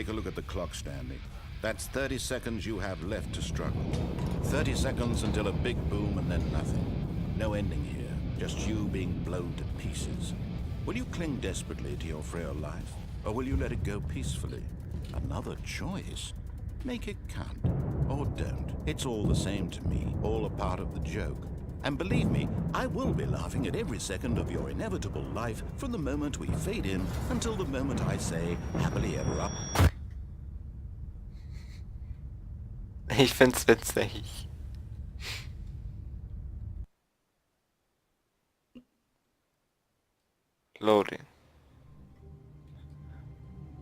Take a look at the clock, Stanley. That's 30 seconds you have left to struggle. 30 seconds until a big boom and then nothing. No ending here, just you being blown to pieces. Will you cling desperately to your frail life, or will you let it go peacefully? Another choice. Make it count, or don't. It's all the same to me, all a part of the joke. And believe me, I will be laughing at every second of your inevitable life from the moment we fade in until the moment I say, happily ever up. Ich find's witzig. Loading.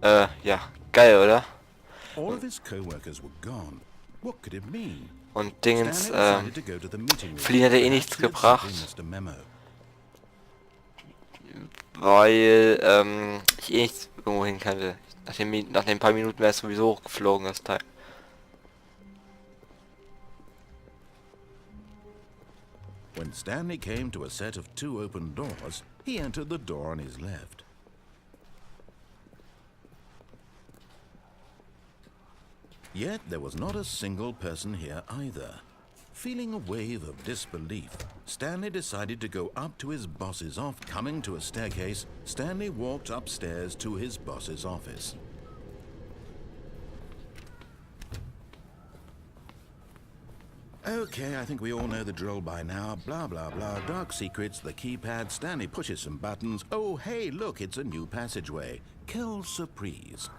Ja, geil, oder? All of his co-workers were gone. What could it mean? Und Dingens, Fliehen hat ja eh nichts gebracht. Weil, ich eh nichts irgendwo hin kannte. Nach den paar Minuten wäre es sowieso hochgeflogen, das Teil. When Stanley came to a set of 2 open doors, he entered the door on his left. Yet there was not a single person here either. Feeling a wave of disbelief, Stanley decided to go up to his boss's office. Coming to a staircase, Stanley walked upstairs to his boss's office. Okay, I think we all know the drill by now. Blah, blah, blah. Dark secrets, the keypad. Stanley pushes some buttons. Oh, hey, look, it's a new passageway. Quelle surprise.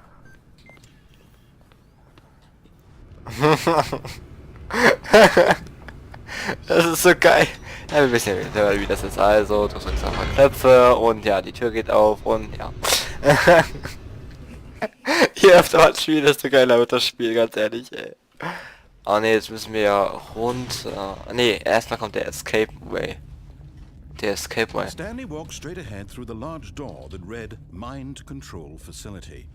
Das ist so geil. Ja, wir wissen ja, wie das ist. Also, du drückst einfach Knöpfe und ja, die Tür geht auf und ja. Je öfter man spielt, desto geiler wird das Spiel, ganz ehrlich, ey. Ah ne, jetzt müssen wir ja runter. Ne, erstmal kommt der Escape Way. Der Escape Way. Stanley walked straight ahead through the large door that read Mind Control Facility.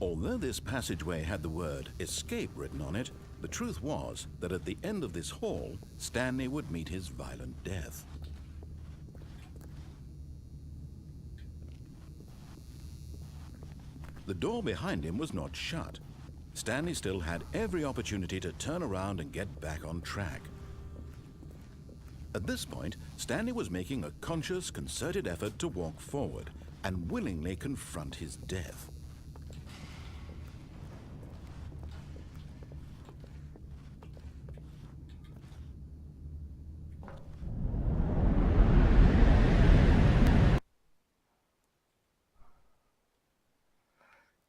Although this passageway had the word escape written on it, the truth was that at the end of this hall, Stanley would meet his violent death. The door behind him was not shut. Stanley still had every opportunity to turn around and get back on track. At this point, Stanley was making a conscious, concerted effort to walk forward and willingly confront his death.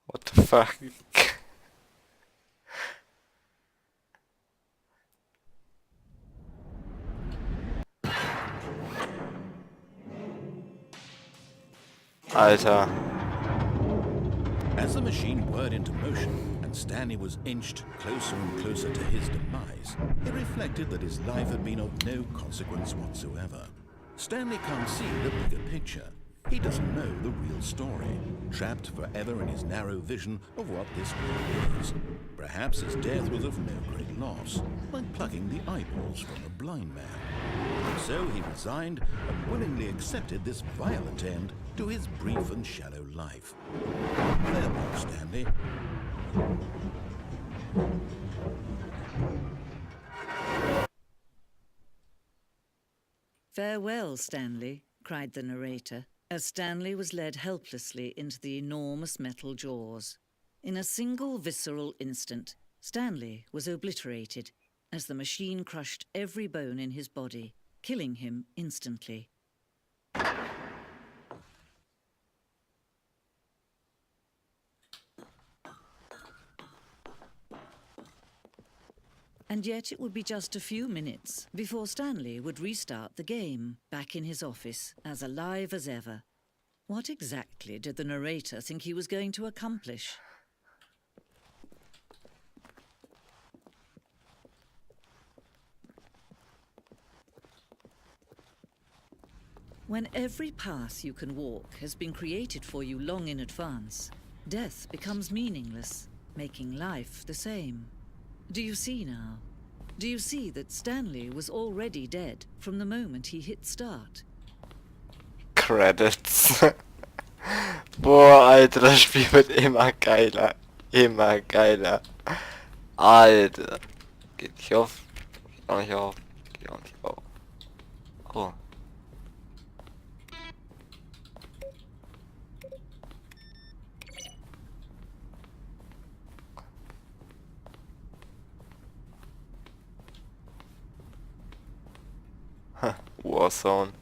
What the fuck? Alter. As the machine whirred into motion and Stanley was inched closer and closer to his demise, it reflected that his life had been of no consequence whatsoever. Stanley can't see the bigger picture. He doesn't know the real story, trapped forever in his narrow vision of what this world is. Perhaps his death was of no great loss, like plucking the eyeballs from a blind man. So he resigned and willingly accepted this violent end to his brief and shallow life. Farewell, Stanley. "Farewell, Stanley," cried the narrator, as Stanley was led helplessly into the enormous metal jaws. In a single visceral instant, Stanley was obliterated as the machine crushed every bone in his body, killing him instantly. And yet it would be just a few minutes before Stanley would restart the game, back in his office, as alive as ever. What exactly did the narrator think he was going to accomplish? When every path you can walk has been created for you long in advance, death becomes meaningless, making life the same. Do you see now? Do you see that Stanley was already dead from the moment he hit start? Credits. Boah, Alter, das Spiel wird immer geiler. Immer geiler. Alter. Geht nicht auf. Geht auch nicht auf. Geht auch nicht auf. Oh. Warzone.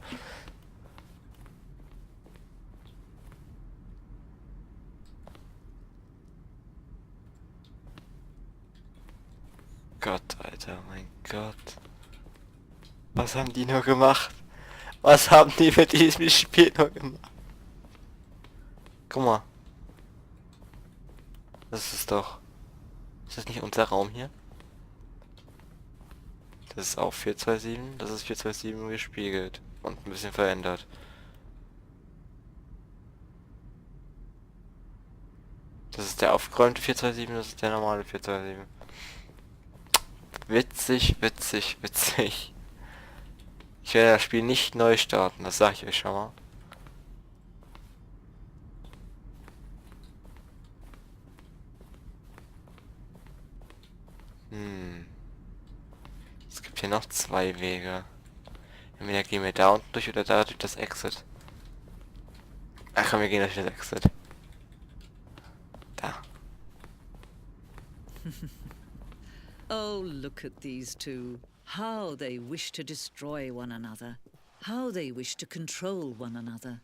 Gott, Alter, mein Gott. Was haben die nur gemacht? Was haben die mit diesem Spiel nur gemacht? Guck mal. Das ist doch... Ist das nicht unser Raum hier? Das ist auch 427. Das ist 427 gespiegelt. Und ein bisschen verändert. Das ist der aufgeräumte 427, das ist der normale 427. Witzig, witzig, witzig. Ich werde das Spiel nicht neu starten, das sage ich euch schon mal. Es gibt hier noch zwei Wege. Entweder gehen wir da unten durch oder da durch das Exit. Ach komm, wir gehen durch das Exit. Da. Oh, look at these two. How they wish to destroy one another. How they wish to control one another.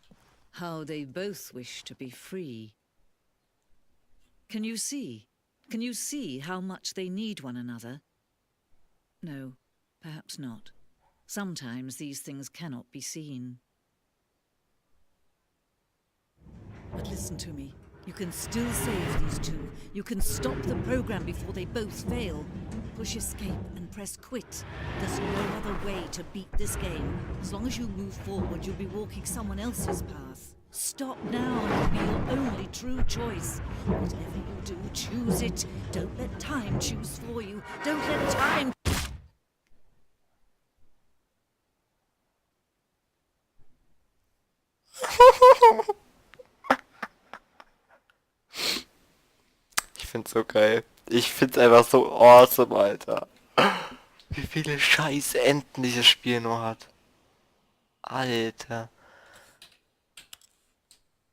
How they both wish to be free. Can you see? Can you see how much they need one another? No, perhaps not. Sometimes these things cannot be seen. But listen to me. You can still save these two. You can stop the program before they both fail. Push escape and press quit. There's no other way to beat this game. As long as you move forward, you'll be walking someone else's path. Stop now and it'll be your only true choice. Whatever you do, choose it. Don't let time choose for you. Don't let time... Ich find's so geil. Ich find's einfach so awesome, Alter. Wie viele scheiß Enden dieses Spiel nur hat. Alter.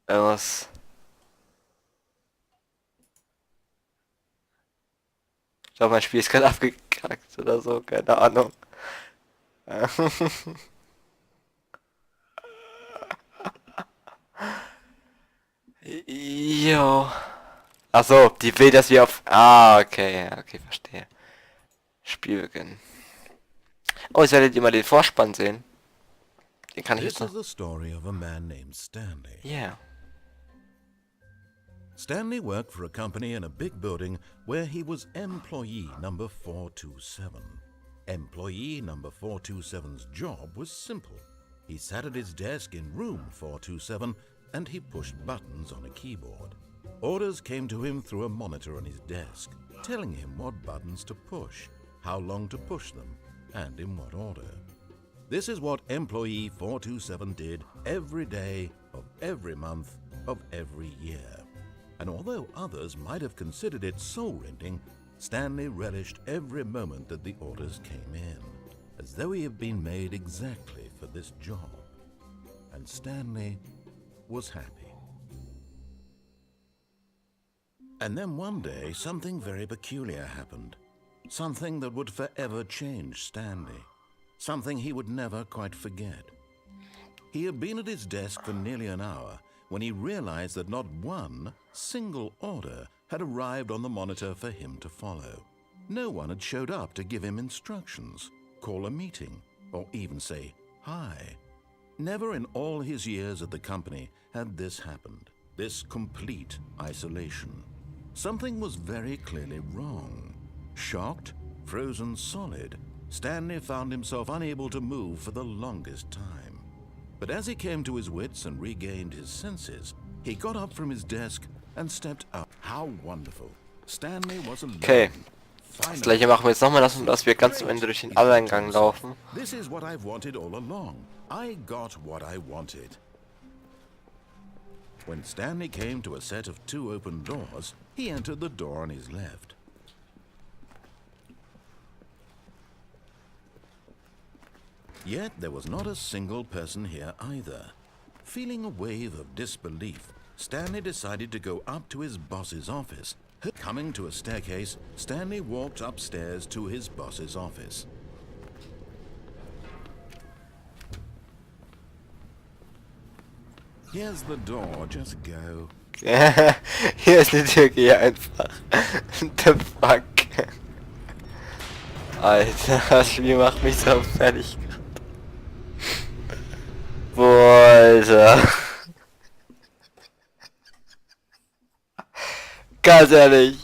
Irgendwas. Ich glaube, mein Spiel ist gerade abgekackt oder so, keine Ahnung. Jo. Achso, die will, dass wir auf... Ah, okay, ja, okay, verstehe. Spiel beginnen. Oh, jetzt werdet ihr mal den Vorspann sehen. Den kann ich This jetzt is noch... the story of a man named Stanley. Yeah. Stanley worked for a company in a big building where he was employee number 427. Employee number 427's job was simple. He sat at his desk in room 427 and he pushed buttons on a keyboard. Orders came to him through a monitor on his desk, telling him what buttons to push, how long to push them, and in what order. This is what employee 427 did every day of every month of every year. And although others might have considered it soul-rending, Stanley relished every moment that the orders came in, as though he had been made exactly for this job. And Stanley was happy. And then one day, something very peculiar happened. Something that would forever change Stanley. Something he would never quite forget. He had been at his desk for nearly an hour when he realized that not one single order had arrived on the monitor for him to follow. No one had showed up to give him instructions, call a meeting, or even say hi. Never in all his years at the company had this happened, this complete isolation. Something was very clearly wrong. Shocked, frozen solid, Stanley found himself unable to move for the longest time. But as he came to his wits and regained his senses, he got up from his desk and stepped up. How wonderful. Stanley was alone. Okay. Das gleiche machen wir jetzt nochmal, dass wir ganz am Ende durch den Alleingang laufen. This is what I've wanted all along. I got what I wanted. When Stanley came to a set of 2 open doors, he entered the door on his left. Yet there was not a single person here either. Feeling a wave of disbelief, Stanley decided to go up to his boss's office. Coming to a staircase, Stanley walked upstairs to his boss's office. Here's the door, just go. Hier ist die Tür, geh einfach. The fuck? Alter, das Spiel macht mich so fertig. Boah, Alter. Ganz ehrlich.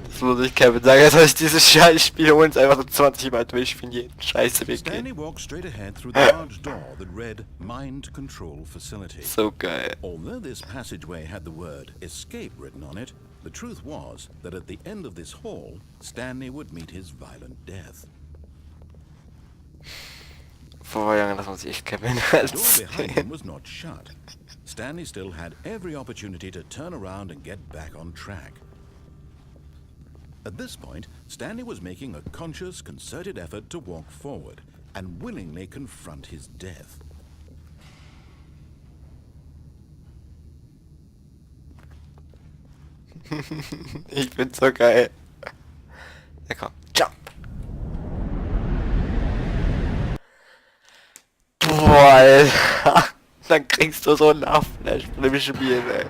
Das muss ich Kevin sagen, dass ich dieses Scheißspiel uns einfach so 20 Mal durchspielen, jeden Scheiße wir Stanley gehen. walked straight ahead through the large door that read Mind Control Facility. So geil. Although this passageway had the word escape written on it, the truth was that at the end of this hall, Stanley would meet his violent death. Boah, Junge, das muss ich echt Kevin The door behind him erzählen. was not shut. Stanley still had every opportunity to turn around and get back on track. At this point, Stanley was making a conscious, concerted effort to walk forward and willingly confront his death. Ich bin so geil. Ja komm, jump! Boah, Alter. Dann kriegst du so einen Lachflash von dem Spiel, ey.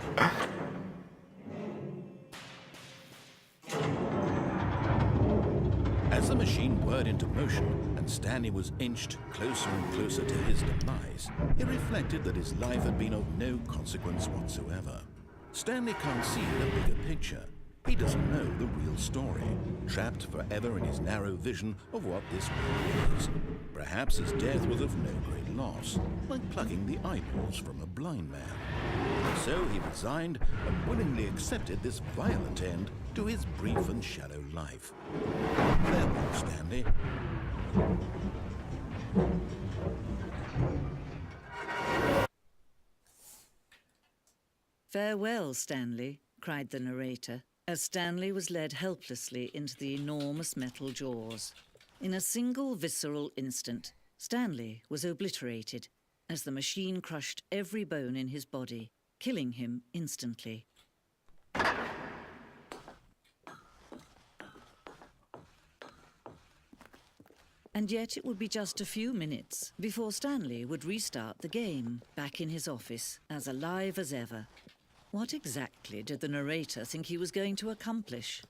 As the machine whirred into motion and Stanley was inched closer and closer to his demise, he reflected that his life had been of no consequence whatsoever. Stanley can't see the bigger picture. He doesn't know the real story, trapped forever in his narrow vision of what this world is. Perhaps his death was of no great loss, like plucking the eyeballs from a blind man. So he resigned and willingly accepted this violent end to his brief and shallow life. Farewell, Stanley. Farewell, Stanley, cried the narrator, as Stanley was led helplessly into the enormous metal jaws. In a single visceral instant, Stanley was obliterated as the machine crushed every bone in his body, killing him instantly. And yet it would be just a few minutes before Stanley would restart the game, back in his office, as alive as ever. What exactly did the narrator think he was going to accomplish?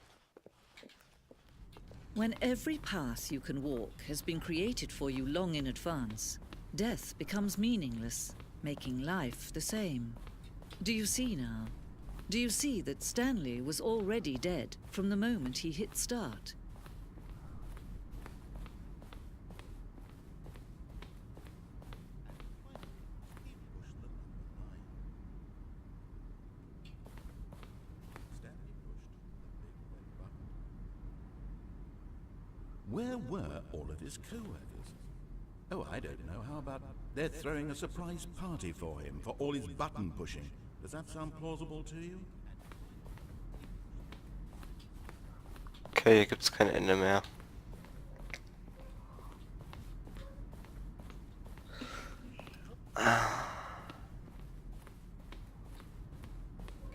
When every path you can walk has been created for you long in advance, death becomes meaningless, making life the same. Do you see now? Do you see that Stanley was already dead from the moment he hit start? Where were all of his co-workers? Oh, I don't know. How about they're throwing a surprise party for him for all his button pushing? Does that sound plausible to you? Okay, hier gibt's kein Ende mehr.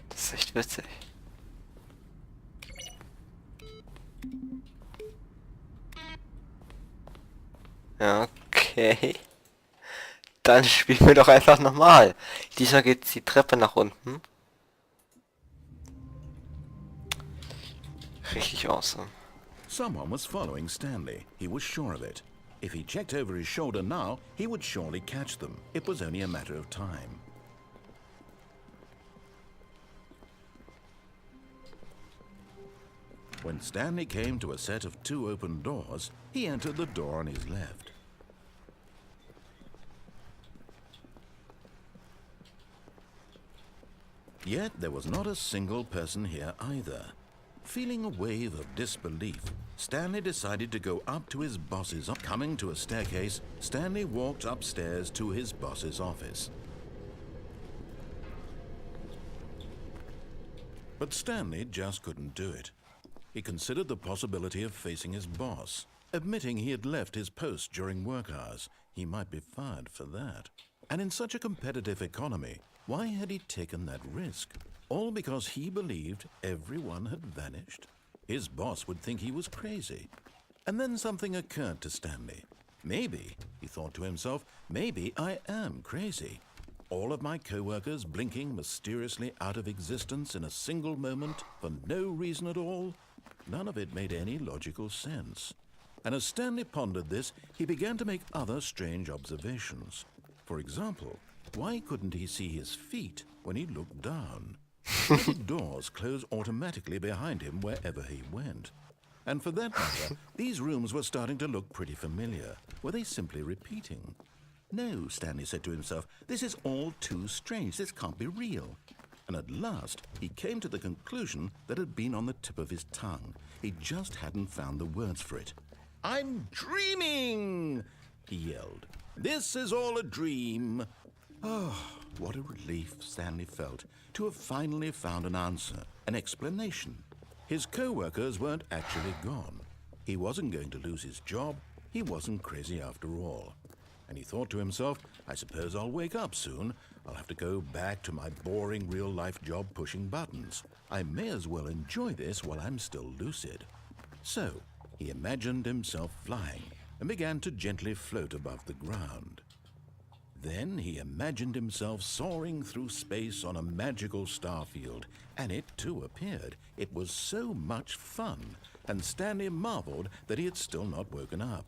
Das ist echt witzig. Ja, okay. Dann spielen wir doch einfach nochmal. Diesmal geht's die Treppe nach unten. Richtig awesome. Someone was following Stanley. He was sure of it. If he checked over his shoulder now, he would surely catch them. It was only a matter of time. When Stanley came to a set of 2 open doors, he entered the door on his left. Yet there was not a single person here either. Feeling a wave of disbelief, Stanley decided to go up to his boss's office. Coming to a staircase, Stanley walked upstairs to his boss's office. But Stanley just couldn't do it. He considered the possibility of facing his boss, admitting he had left his post during work hours. He might be fired for that. And in such a competitive economy, why had he taken that risk? All because he believed everyone had vanished? His boss would think he was crazy. And then something occurred to Stanley. Maybe, he thought to himself, maybe I am crazy. All of my co-workers blinking mysteriously out of existence in a single moment for no reason at all? None of it made any logical sense. And as Stanley pondered this, he began to make other strange observations. For example, why couldn't he see his feet when he looked down? Why did doors close automatically behind him wherever he went? And for that matter, these rooms were starting to look pretty familiar. Were they simply repeating? No, Stanley said to himself, this is all too strange. This can't be real. And at last, he came to the conclusion that had been on the tip of his tongue. He just hadn't found the words for it. I'm dreaming, he yelled. This is all a dream. Oh, what a relief Stanley felt to have finally found an answer, an explanation. His co-workers weren't actually gone. He wasn't going to lose his job. He wasn't crazy after all. And he thought to himself, I suppose I'll wake up soon. I'll have to go back to my boring real-life job pushing buttons. I may as well enjoy this while I'm still lucid. So, he imagined himself flying and began to gently float above the ground. Then he imagined himself soaring through space on a magical starfield, and it too appeared. It was so much fun, and Stanley marveled that he had still not woken up.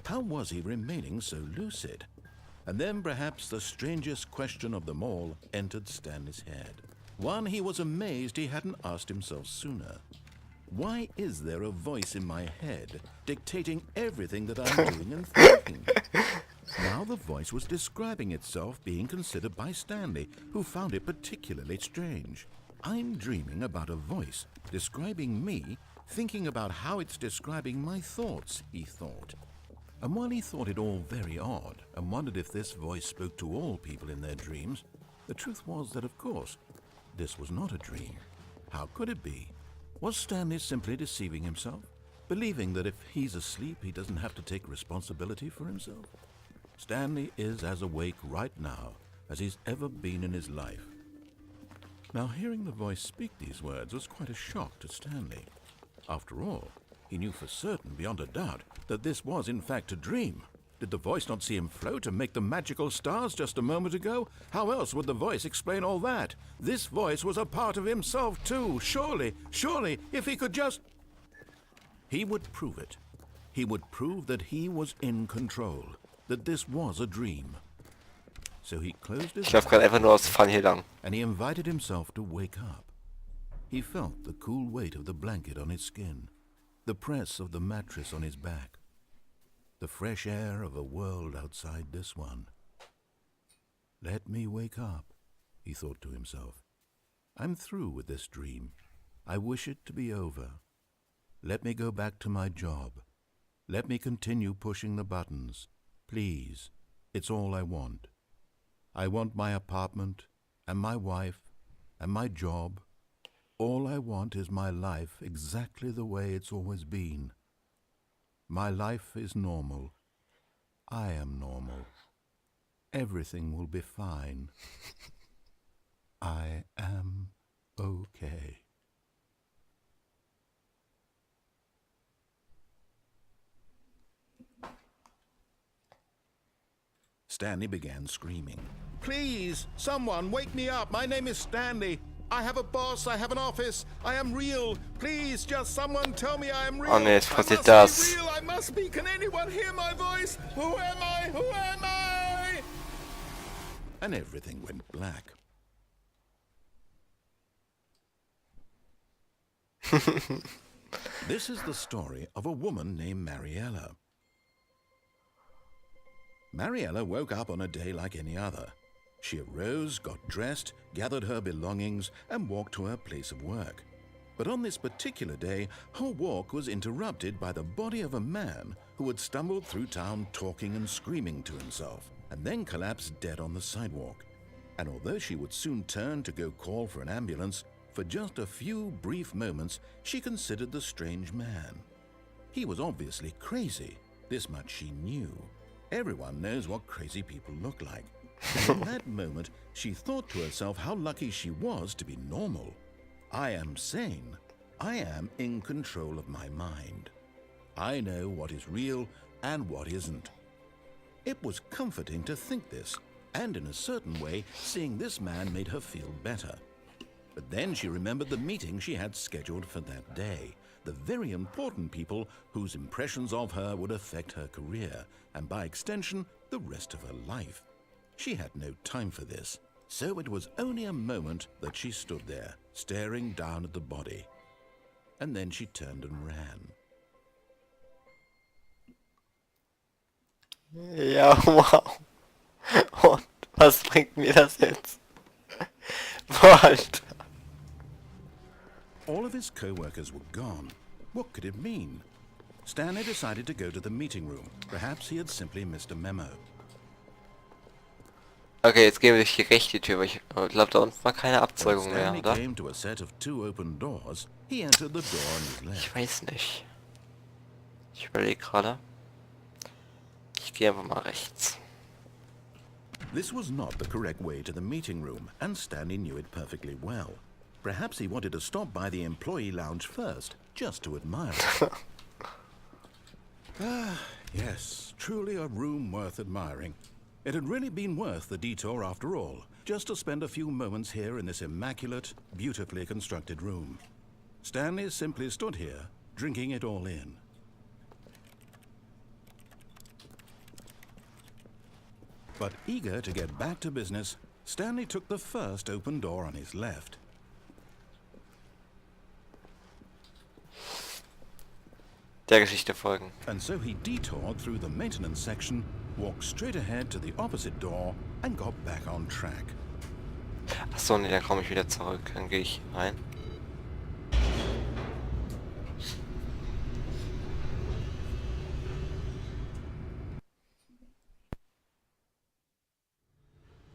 How was he remaining so lucid? And then perhaps the strangest question of them all entered Stanley's head. One he was amazed he hadn't asked himself sooner. Why is there a voice in my head dictating everything that I'm doing and thinking? Now the voice was describing itself being considered by Stanley, who found it particularly strange. I'm dreaming about a voice describing me, thinking about how it's describing my thoughts, he thought. And while he thought it all very odd and wondered if this voice spoke to all people in their dreams, the truth was that, of course, this was not a dream. How could it be? Was Stanley simply deceiving himself, believing that if he's asleep, he doesn't have to take responsibility for himself? Stanley is as awake right now as he's ever been in his life. Now, hearing the voice speak these words was quite a shock to Stanley. After all, he knew for certain, beyond a doubt, that this was in fact a dream. Did the voice not see him float and make the magical stars just a moment ago? How else would the voice explain all that? This voice was a part of himself too. Surely, if he could just... He would prove it. He would prove that he was in control, that this was a dream. So he closed his Ich laufe gerade einfach nur aus Fun hier lang. and he invited himself to wake up. He felt the cool weight of the blanket on his skin, the press of the mattress on his back, the fresh air of a world outside this one. Let me wake up, he thought to himself. I'm through with this dream. I wish it to be over. Let me go back to my job. Let me continue pushing the buttons. Please, it's all I want. I want my apartment, and my wife, and my job. All I want is my life exactly the way it's always been. My life is normal. I am normal. Everything will be fine. I am okay. Stanley began screaming. Please, someone, wake me up. My name is Stanley. I have a boss, I have an office, I am real. Please, just someone tell me I am real. Oh nee, jetzt I passiert must das. be real, I must be. Can anyone hear my voice? Who am I? Who am I? And everything went black. This is the story of a woman named Mariella. Mariella woke up on a day like any other. She arose, got dressed, gathered her belongings, and walked to her place of work. But on this particular day, her walk was interrupted by the body of a man who had stumbled through town talking and screaming to himself, and then collapsed dead on the sidewalk. And although she would soon turn to go call for an ambulance, For just a few brief moments, she considered the strange man. He was obviously crazy. This much she knew. Everyone knows what crazy people look like. And in that moment, she thought to herself how lucky she was to be normal. I am sane. I am in control of my mind. I know what is real and what isn't. It was comforting to think this, and in a certain way, seeing this man made her feel better. But then she remembered the meeting she had scheduled for that day, the very important people whose impressions of her would affect her career, and by extension, the rest of her life. She had no time for this, so it was only a moment that she stood there, staring down at the body. And then she turned and ran. Ja, wow. Und was bringt mir das jetzt? Boah, Alter. All of his co-workers were gone. What could it mean? Stanley decided to go to the meeting room. Perhaps he had simply missed a memo. Okay, jetzt gehen wir durch die rechte Tür, weil ich glaube, da unten war keine When Abzweigung mehr, Stanley oder? came to a set of 2 open doors, he entered the door on his left. Ich weiß nicht. Ich überlege gerade. Ich gehe einfach mal rechts. This was not the correct way to the meeting room, and Stanley knew it perfectly well. Perhaps he wanted to stop by the employee lounge first, just to admire it. Yes, truly a room worth admiring. It had really been worth the detour after all, just to spend a few moments here in this immaculate, beautifully constructed room. Stanley simply stood here, drinking it all in. But eager to get back to business, Stanley took the first open door on his left. Der Geschichte folgen. And so he detoured through the maintenance section, walked straight ahead to the opposite door, and got back on track. Achso, ne, dann komme ich wieder zurück. Dann gehe ich rein.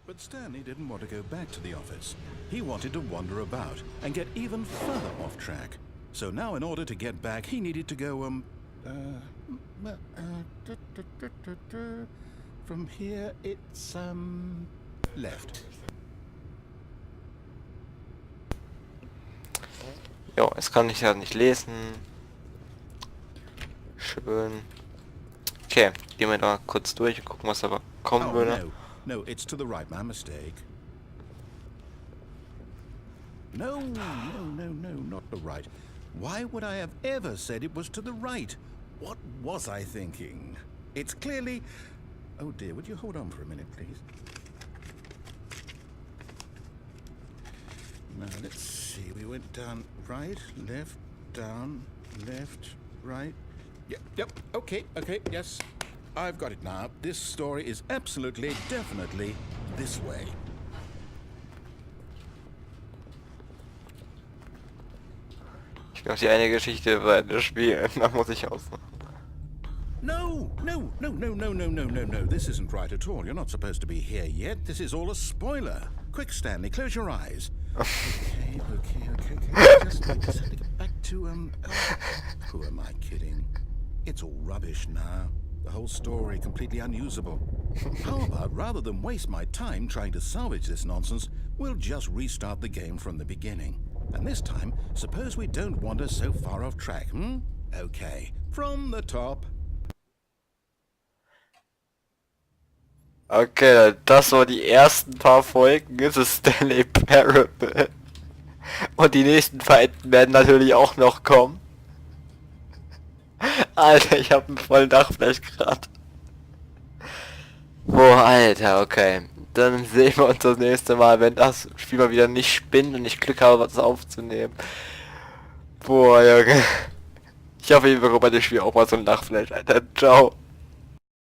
But Stanley didn't want to go back to the office. He wanted to wander about and get even further off track. So now in order to get back, he needed to go, from here it's, left. Jo, jetzt kann ich ja nicht lesen. Schön. Okay, gehen wir da kurz durch und gucken, was aber kommen Oh, würde. no, it's to the right, my mistake. No, not the right. Why would I have ever said it was to the right? What was I thinking? It's clearly... Oh dear, would you hold on for a minute, please? Now, let's see. We went down right, left, down, left, right. Yep, okay, yes. I've got it now. This story is absolutely, definitely this way. Ich will noch die eine Geschichte weiter spielen, dann muss ich ausmachen. No. This isn't right at all. You're not supposed to be here yet. This is all a spoiler. Quick, Stanley, close your eyes. Okay. Just have to get back to, who am I kidding? It's all rubbish now. The whole story completely unusable. How about, rather than waste my time trying to salvage this nonsense, we'll just restart the game from the beginning. And this time, suppose we don't wander so far off track, Okay, from the top. Okay, das war die ersten paar Folgen. Es ist Stanley Parabel. Und die nächsten beiden werden natürlich auch noch kommen. Alter, ich hab einen vollen Dachfleisch gerade. Boah, Alter, okay. Dann sehen wir uns das nächste Mal, wenn das Spiel mal wieder nicht spinnt und ich Glück habe, was aufzunehmen. Boah, Junge. Ich hoffe, ihr bekommt bei dem Spiel auch mal so ein Dachfleisch, Alter. Ciao.